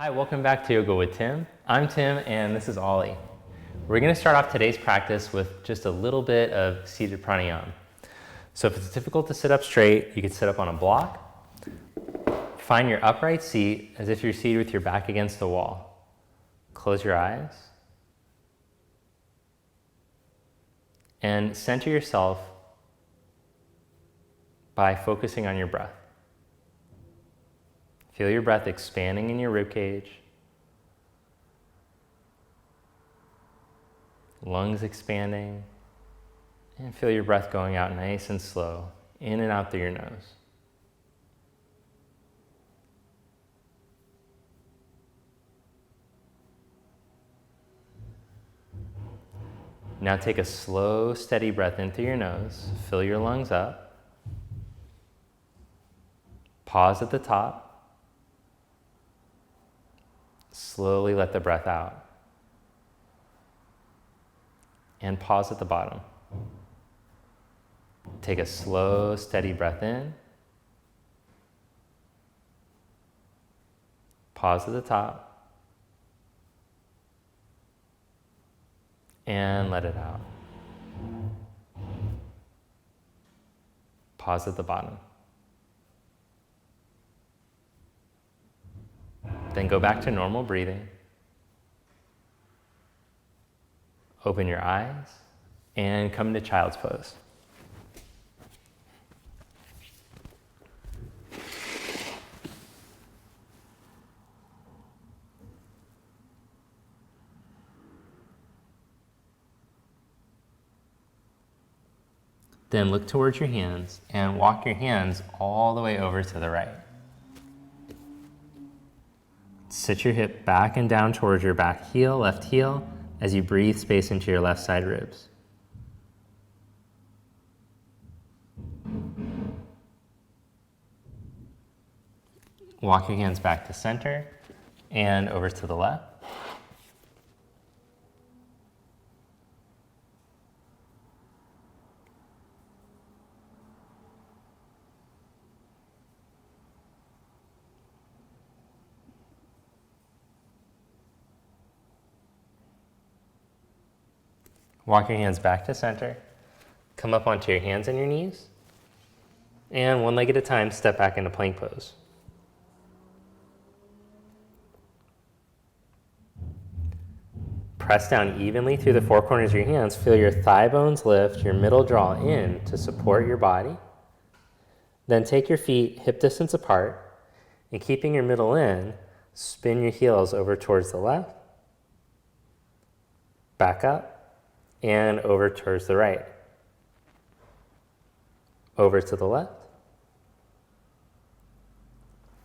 Hi, welcome back to Yoga with Tim. I'm Tim and this is Ollie. We're going to start off today's practice with just a little bit of seated pranayama. So if it's difficult to sit up straight, you can sit up on a block. Find your upright seat as if you're seated with your back against the wall. Close your eyes. And center yourself by focusing on your breath. Feel your breath expanding in your ribcage. Lungs expanding. And feel your breath going out nice and slow, in and out through your nose. Now take a slow, steady breath in through your nose. Fill your lungs up. Pause at the top. Slowly let the breath out. And pause at the bottom. Take a slow, steady breath in. Pause at the top. And let it out. Pause at the bottom. Then go back to normal breathing. Open your eyes and come to child's pose. Then look towards your hands and walk your hands all the way over to the right. Sit your hip back and down towards your back heel, left heel, as you breathe space into your left side ribs. Walk your hands back to center and over to the left. Walk your hands back to center. Come up onto your hands and your knees. And one leg at a time, step back into plank pose. Press down evenly through the four corners of your hands. Feel your thigh bones lift, your middle draw in to support your body. Then take your feet hip distance apart, and keeping your middle in, spin your heels over towards the left, back up, and over towards the right. Over to the left.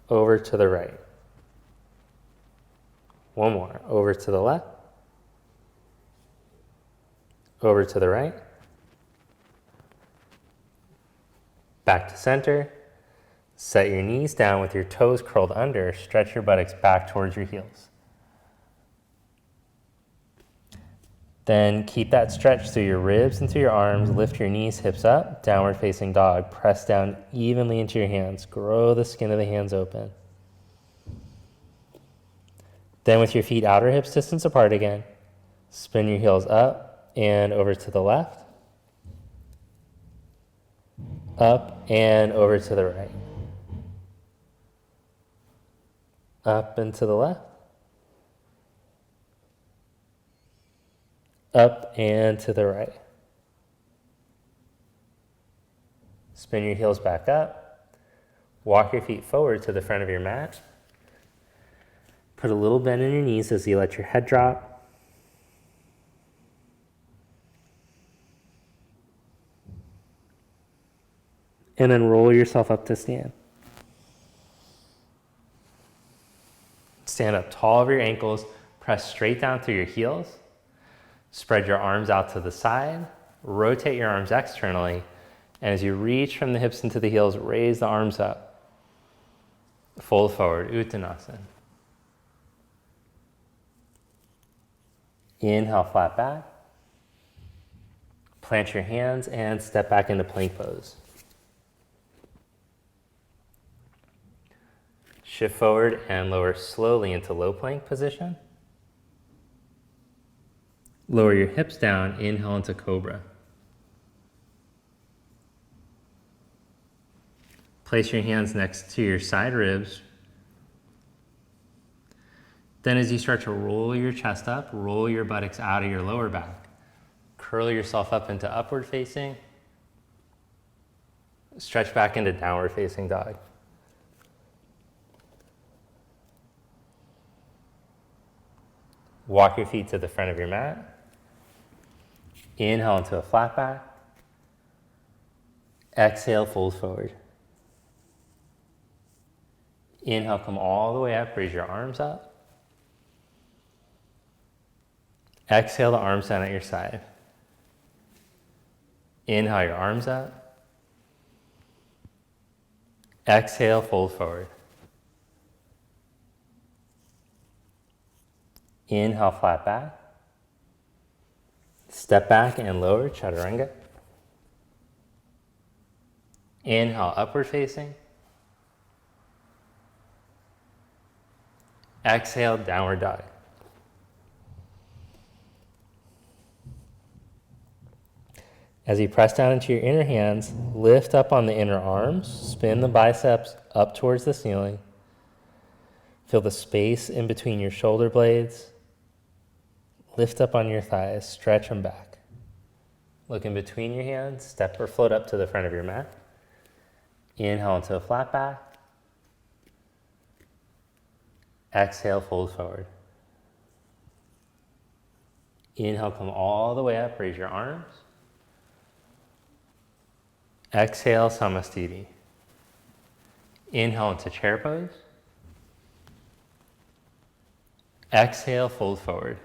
Over to the right. One more. Over to the left. Over to the right. Back to center. Set your knees down with your toes curled under. Stretch your buttocks back towards your heels. Then keep that stretch through your ribs and through your arms. Lift your knees, hips up, downward facing dog. Press down evenly into your hands. Grow the skin of the hands open. Then with your feet outer hips distance apart again, spin your heels up and over to the left. Up and over to the right. Up and to the left. Up and to the right. Spin your heels back up. Walk your feet forward to the front of your mat. Put a little bend in your knees as you let your head drop. And then roll yourself up to stand. Stand up tall over your ankles. Press straight down through your heels. Spread your arms out to the side, rotate your arms externally, and as you reach from the hips into the heels, raise the arms up. Fold forward, Uttanasana. Inhale, flat back. Plant your hands and step back into plank pose. Shift forward and lower slowly into low plank position. Lower your hips down, inhale into cobra. Place your hands next to your side ribs. Then as you start to roll your chest up, roll your buttocks out of your lower back. Curl yourself up into upward facing. Stretch back into downward facing dog. Walk your feet to the front of your mat. Inhale into a flat back. Exhale, fold forward. Inhale, come all the way up, raise your arms up. Exhale, the arms down at your side. Inhale, your arms up. Exhale, fold forward. Inhale, flat back. Step back and lower, chaturanga. Inhale, upward facing. Exhale, downward dog. As you press down into your inner hands, lift up on the inner arms, spin the biceps up towards the ceiling. Feel the space in between your shoulder blades. Lift up on your thighs, stretch them back. Look in between your hands, step or float up to the front of your mat. Inhale into a flat back. Exhale, fold forward. Inhale, come all the way up, raise your arms. Exhale, Samastiti. Inhale into chair pose. Exhale, fold forward.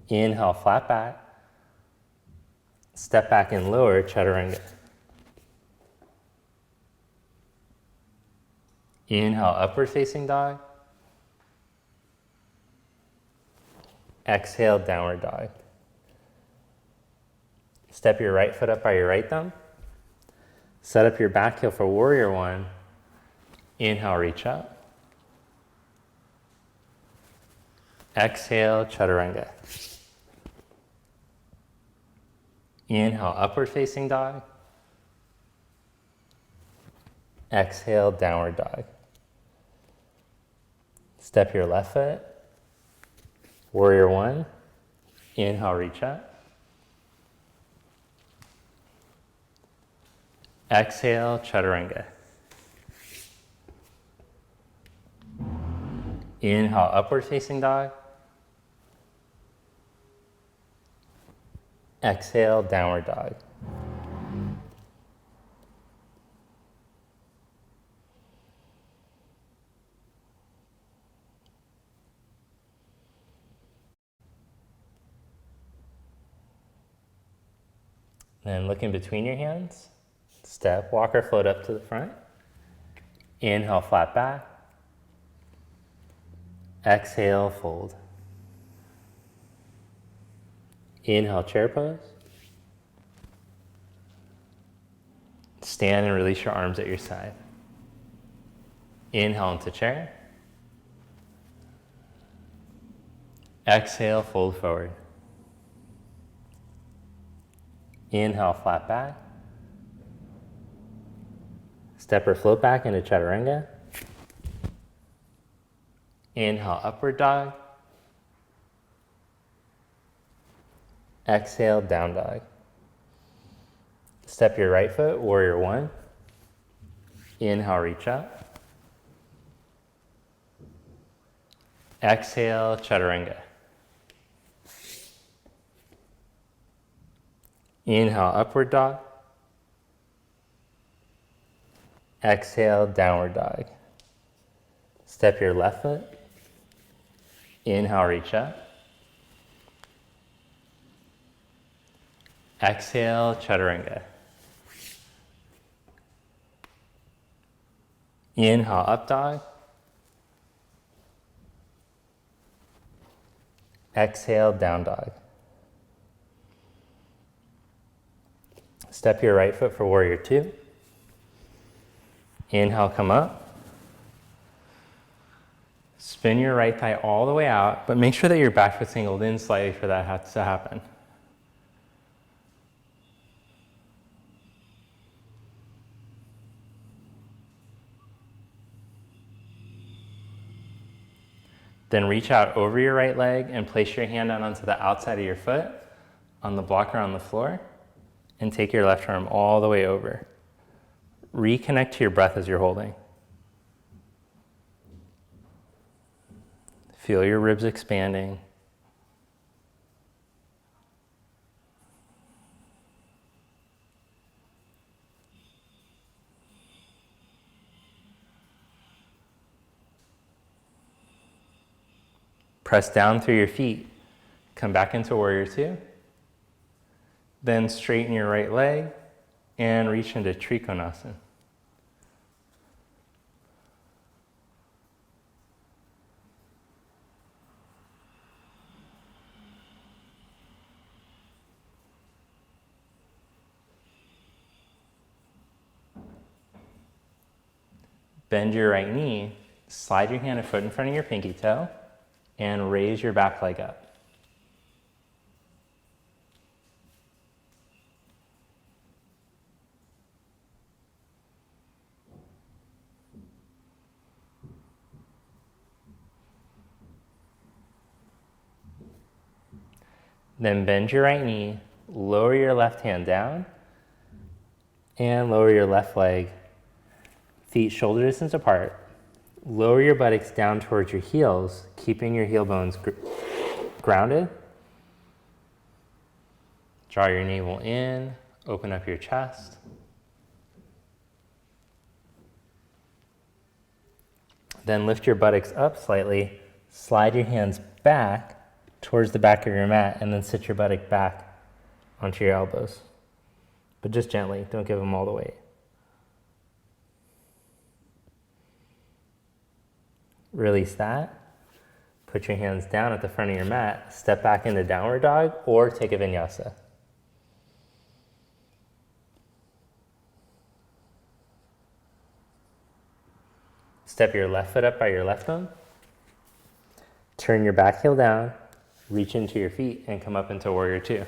Inhale, flat back. Step back and lower, chaturanga. Inhale, upward facing dog. Exhale, downward dog. Step your right foot up by your right thumb. Set up your back heel for warrior one. Inhale, reach up. Exhale, chaturanga. Inhale, upward facing dog. Exhale, downward dog. Step your left foot. Warrior one. Inhale, reach up. Exhale, chaturanga. Inhale, upward facing dog. Exhale, downward dog. Then look in between your hands. Step, walk or float up to the front. Inhale, flat back. Exhale, fold. Inhale, chair pose. Stand and release your arms at your side. Inhale into chair. Exhale, fold forward. Inhale, flat back. Step or float back into chaturanga. Inhale, upward dog. Exhale, down dog. Step your right foot, warrior one. Inhale, reach up. Exhale, chaturanga. Inhale, upward dog. Exhale, downward dog. Step your left foot. Inhale, reach up. Exhale, chaturanga. Inhale, up dog. Exhale, down dog. Step your right foot for warrior two. Inhale, come up. Spin your right thigh all the way out, but make sure that your back foot's angled in slightly for that to happen. Then reach out over your right leg and place your hand out onto the outside of your foot on the block or on the floor, and take your left arm all the way over. Reconnect to your breath as you're holding. Feel your ribs expanding. Press down through your feet. Come back into warrior two. Then straighten your right leg and reach into Trikonasana. Bend your right knee, slide your hand and foot in front of your pinky toe, and raise your back leg up. Then bend your right knee, lower your left hand down, and lower your left leg, feet shoulder distance apart. Lower your buttocks down towards your heels, keeping your heel bones grounded. Draw your navel in, open up your chest. Then lift your buttocks up slightly, slide your hands back towards the back of your mat, and then sit your buttock back onto your elbows. But just gently, don't give them all the weight. Release that. Put your hands down at the front of your mat, step back into downward dog, or take a vinyasa. Step your left foot up by your left thumb. Turn your back heel down, reach into your feet, and come up into warrior two.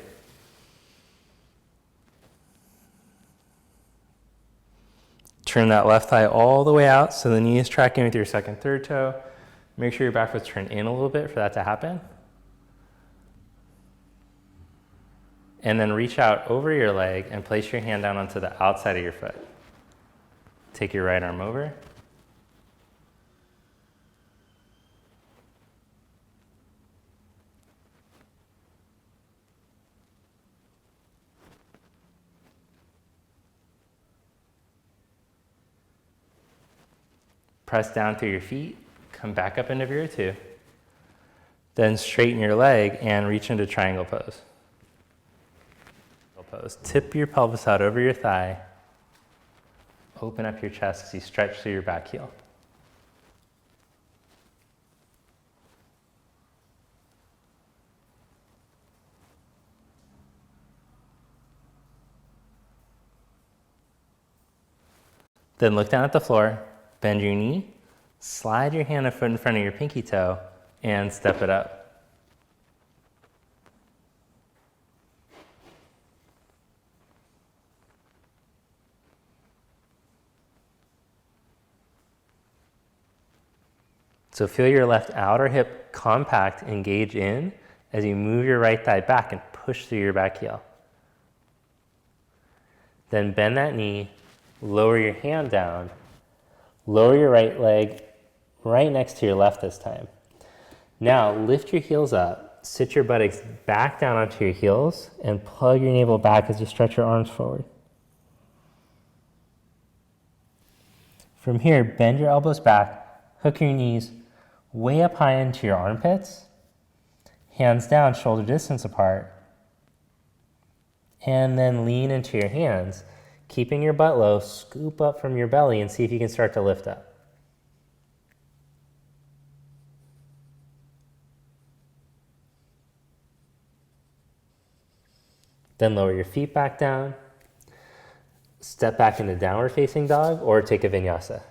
Turn that left thigh all the way out so the knee is tracking with your second, third toe. Make sure your back foot's turned in a little bit for that to happen. And then reach out over your leg and place your hand down onto the outside of your foot. Take your right arm over. Press down through your feet, come back up into warrior two. Then straighten your leg and reach into triangle pose. Tip your pelvis out over your thigh. Open up your chest as you stretch through your back heel. Then look down at the floor. Bend your knee, slide your hand and foot in front of your pinky toe, and step it up. So feel your left outer hip compact, engage in as you move your right thigh back and push through your back heel. Then bend that knee, lower your hand down, lower your right leg right next to your left this time. Now lift your heels up, sit your buttocks back down onto your heels, and plug your navel back as you stretch your arms forward. From here, bend your elbows back, hook your knees way up high into your armpits, hands down, shoulder distance apart, and then lean into your hands. Keeping your butt low, scoop up from your belly and see if you can start to lift up. Then lower your feet back down. Step back into downward facing dog or take a vinyasa.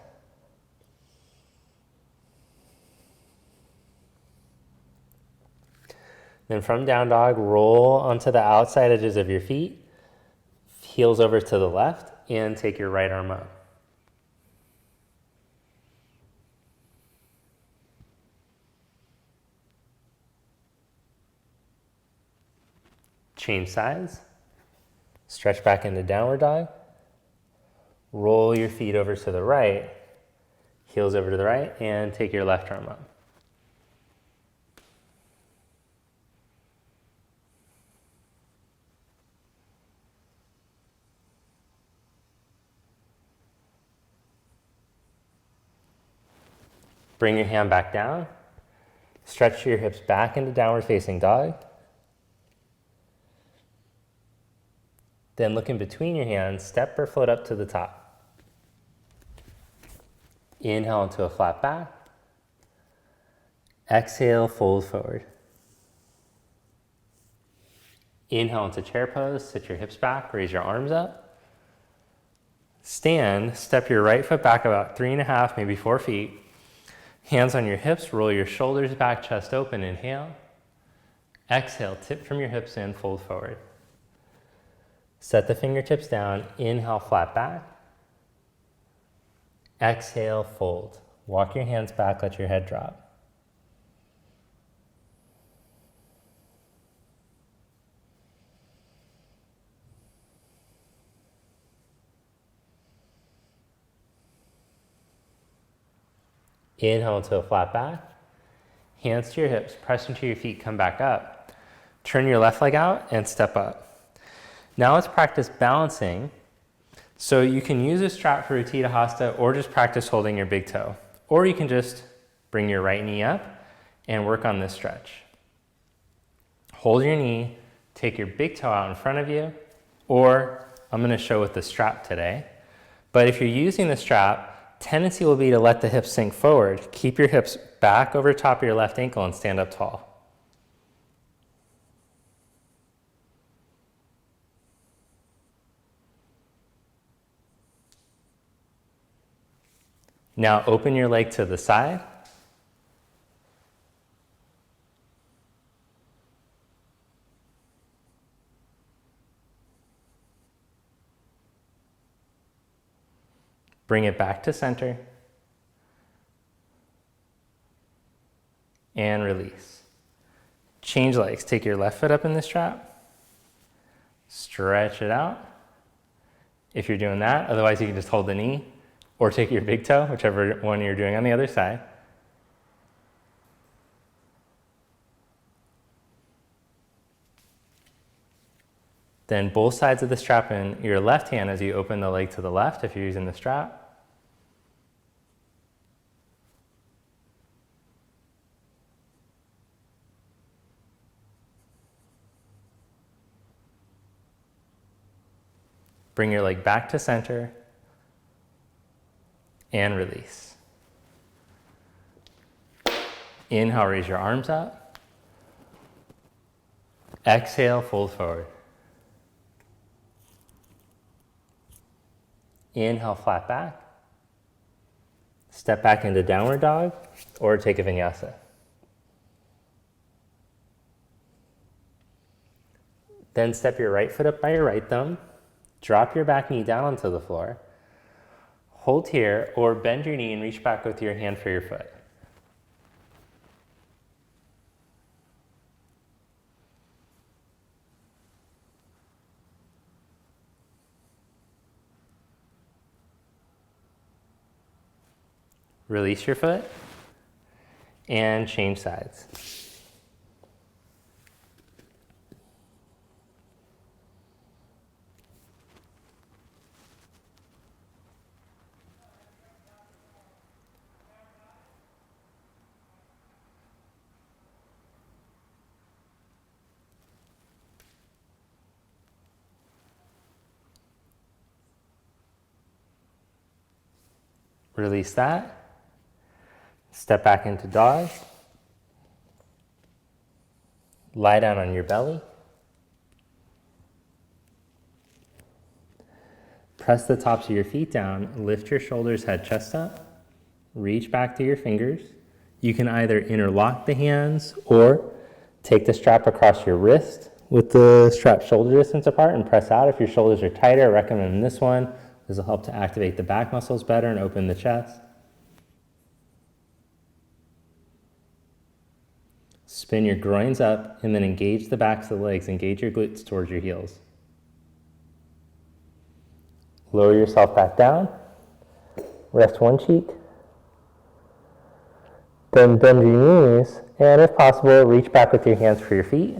Then from down dog, roll onto the outside edges of your feet, heels over to the left, and take your right arm up. Change sides. Stretch back into downward dog. Roll your feet over to the right, heels over to the right, and take your left arm up. Bring your hand back down. Stretch your hips back into downward facing dog. Then look in between your hands, step or float up to the top. Inhale into a flat back. Exhale, fold forward. Inhale into chair pose, sit your hips back, raise your arms up. Stand, step your right foot back about 3.5, maybe 4 feet. Hands on your hips, roll your shoulders back, chest open, inhale. Exhale, tip from your hips in, fold forward. Set the fingertips down, inhale, flat back. Exhale, fold. Walk your hands back, let your head drop. Inhale into a flat back. Hands to your hips, press into your feet, come back up. Turn your left leg out and step up. Now let's practice balancing. So you can use a strap for Uttita Hasta or just practice holding your big toe. Or you can just bring your right knee up and work on this stretch. Hold your knee, take your big toe out in front of you, or I'm going to show with the strap today. But if you're using the strap, tendency will be to let the hips sink forward. Keep your hips back over top of your left ankle and stand up tall. Now open your leg to the side. Bring it back to center. And release. Change legs. Take your left foot up in the strap. Stretch it out. If you're doing that, otherwise you can just hold the knee. Or take your big toe, whichever one you're doing on the other side. Then both sides of the strap in your left hand as you open the leg to the left if you're using the strap. Bring your leg back to center. And release. Inhale, raise your arms up. Exhale, fold forward. Inhale, flat back. Step back into downward dog or take a vinyasa. Then step your right foot up by your right thumb. Drop your back knee down onto the floor. Hold here or bend your knee and reach back with your hand for your foot. Release your foot and change sides. Release that. Step back into dog. Lie down on your belly. Press the tops of your feet down, lift your shoulders, head, chest up, reach back to your fingers. You can either interlock the hands or take the strap across your wrist with the strap shoulder distance apart and press out. If your shoulders are tighter, I recommend this one. This will help to activate the back muscles better and open the chest. Spin your groins up and then engage the backs of the legs. Engage your glutes towards your heels. Lower yourself back down. Rest one cheek. Then bend your knees, and if possible, reach back with your hands for your feet.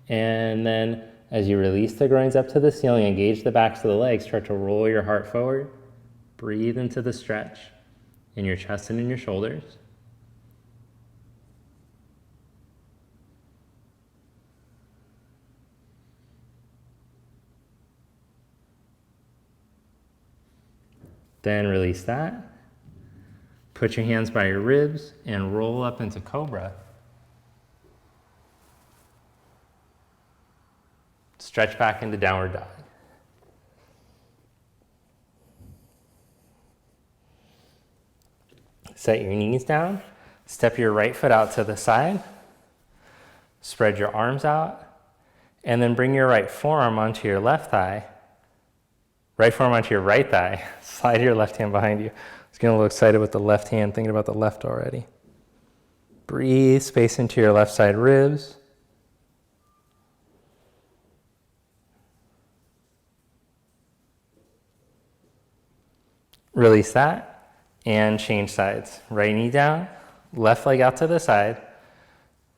And then as you release the groins up to the ceiling, engage the backs of the legs, start to roll your heart forward. Breathe into the stretch in your chest and in your shoulders. Then release that. Put your hands by your ribs and roll up into cobra. Stretch back into downward dog. Set your knees down. Step your right foot out to the side. Spread your arms out. And then bring your right forearm onto your left thigh. Right forearm onto your right thigh. Slide your left hand behind you. I was getting a little excited with the left hand, thinking about the left already. Breathe, space into your left side ribs. Release that and change sides. Right knee down, left leg out to the side.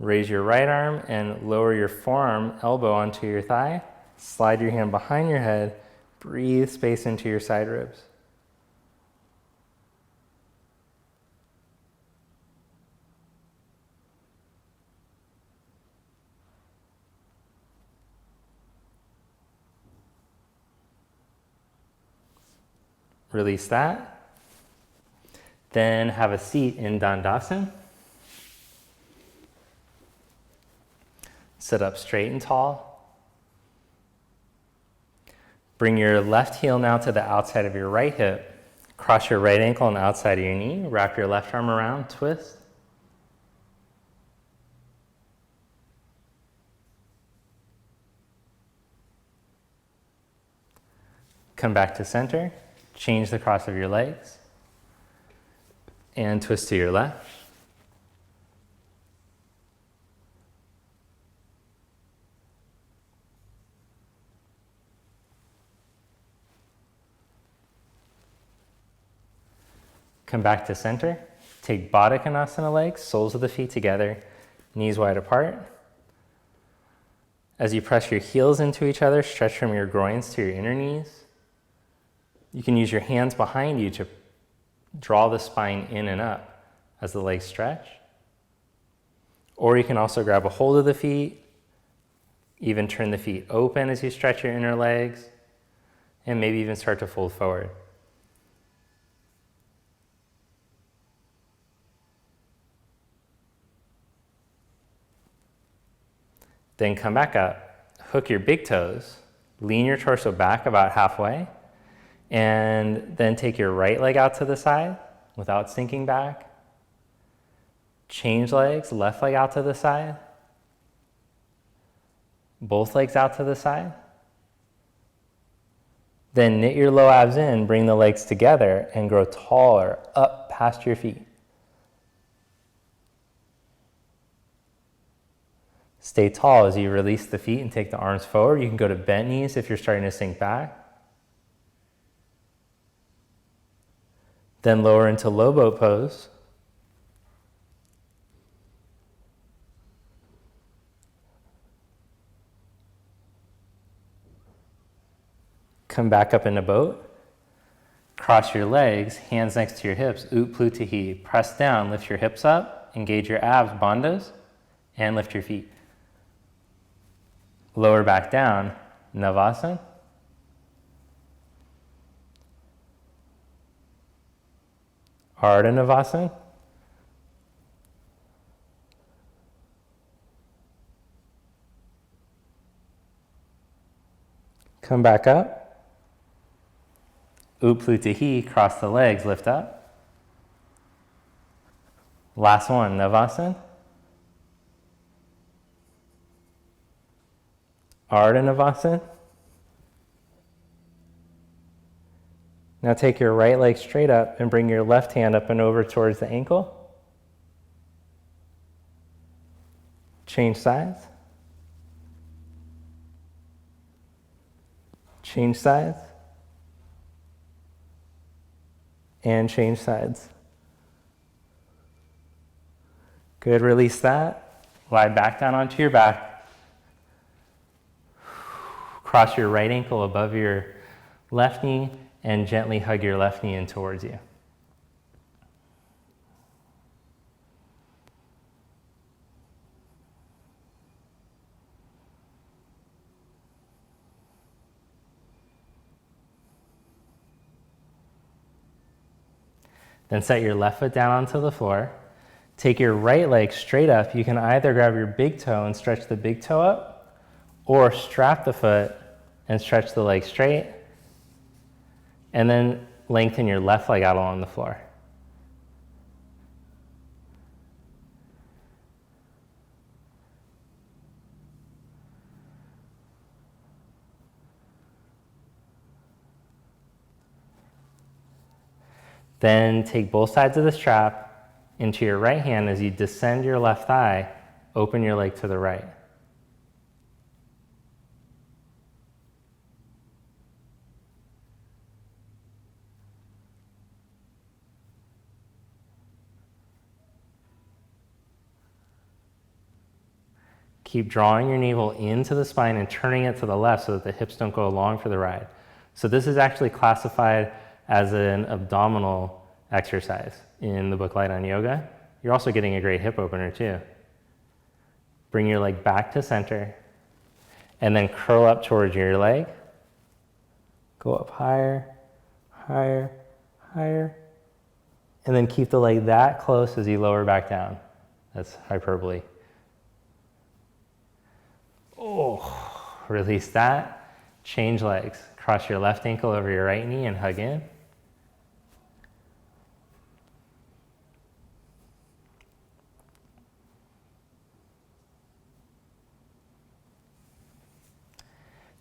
Raise your right arm and lower your forearm, elbow onto your thigh. Slide your hand behind your head. Breathe space into your side ribs. Release that. Then have a seat in Dandasana. Sit up straight and tall. Bring your left heel now to the outside of your right hip. Cross your right ankle on the outside of your knee. Wrap your left arm around, twist. Come back to center. Change the cross of your legs. And twist to your left. Come back to center. Take Baddha Konasana legs, soles of the feet together, knees wide apart. As you press your heels into each other, stretch from your groins to your inner knees. You can use your hands behind you to draw the spine in and up as the legs stretch. Or you can also grab a hold of the feet, even turn the feet open as you stretch your inner legs, and maybe even start to fold forward. Then come back up, hook your big toes, lean your torso back about halfway, and then take your right leg out to the side without sinking back. Change legs, left leg out to the side. Both legs out to the side. Then knit your low abs in, bring the legs together and grow taller up past your feet. Stay tall as you release the feet and take the arms forward. You can go to bent knees if you're starting to sink back. Then lower into low boat pose. Come back up into boat. Cross your legs, hands next to your hips, Utplutihi. Press down, lift your hips up, engage your abs, bandhas, and lift your feet. Lower back down, Navasana. Ardha Navasana. Come back up. Upluti, cross the legs, lift up. Last one, Navasana. Ardha Navasana. Now take your right leg straight up and bring your left hand up and over towards the ankle. Change sides. Change sides. And change sides. Good, release that. Lie back down onto your back. Cross your right ankle above your left knee and gently hug your left knee in towards you. Then set your left foot down onto the floor. Take your right leg straight up. You can either grab your big toe and stretch the big toe up, or strap the foot and stretch the leg straight, and then lengthen your left leg out along the floor. Then take both sides of the strap into your right hand as you descend your left thigh, open your leg to the right. Keep drawing your navel into the spine and turning it to the left so that the hips don't go along for the ride. So this is actually classified as an abdominal exercise in the book Light on Yoga. You're also getting a great hip opener too. Bring your leg back to center and then curl up towards your leg. Go up higher, higher, higher. And then keep the leg that close as you lower back down. That's hyperbole. Oh, release that. Change legs. Cross your left ankle over your right knee and hug in.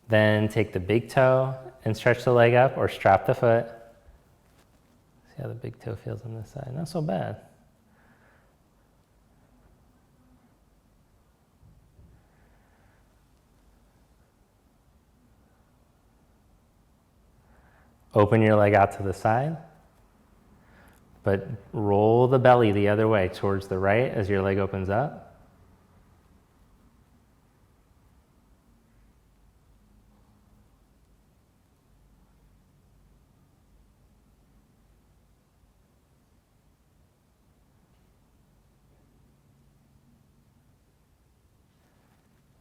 Then take the big toe and stretch the leg up or strap the foot. See how the big toe feels on this side. Not so bad. Open your leg out to the side, but roll the belly the other way towards the right as your leg opens up.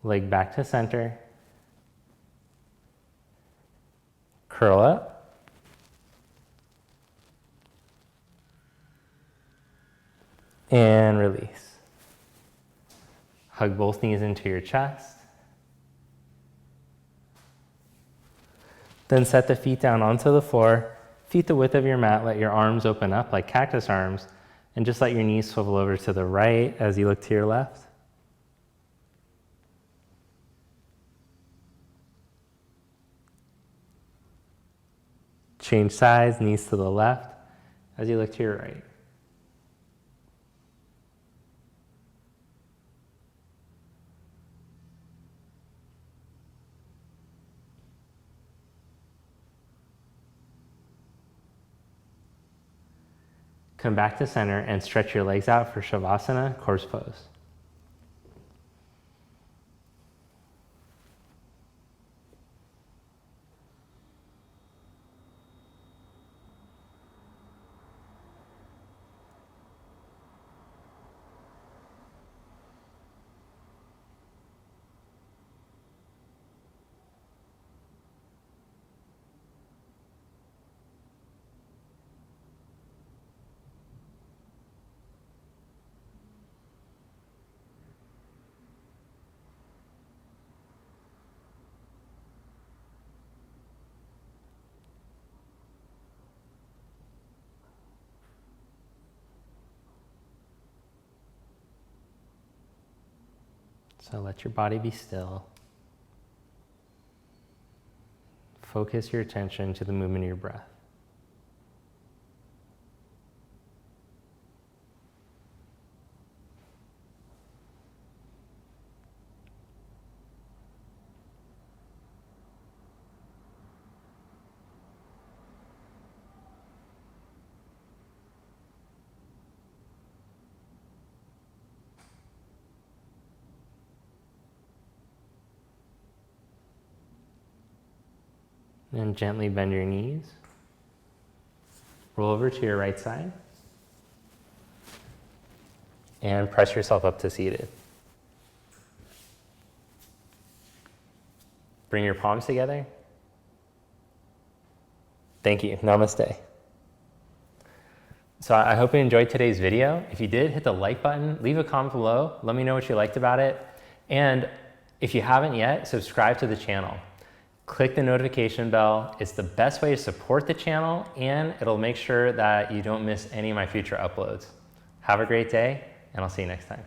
Leg back to center. Curl up. And release. Hug both knees into your chest. Then set the feet down onto the floor, feet the width of your mat, let your arms open up like cactus arms, and just let your knees swivel over to the right as you look to your left. Change sides, knees to the left as you look to your right. Come back to center and stretch your legs out for Savasana, corpse pose. So let your body be still. Focus your attention to the movement of your breath. And gently bend your knees. Roll over to your right side. And press yourself up to seated. Bring your palms together. Thank you. Namaste. So I hope you enjoyed today's video. If you did, hit the like button, leave a comment below, let me know what you liked about it. And if you haven't yet, subscribe to the channel. Click the notification bell. It's the best way to support the channel, and it'll make sure that you don't miss any of my future uploads. Have a great day, and I'll see you next time.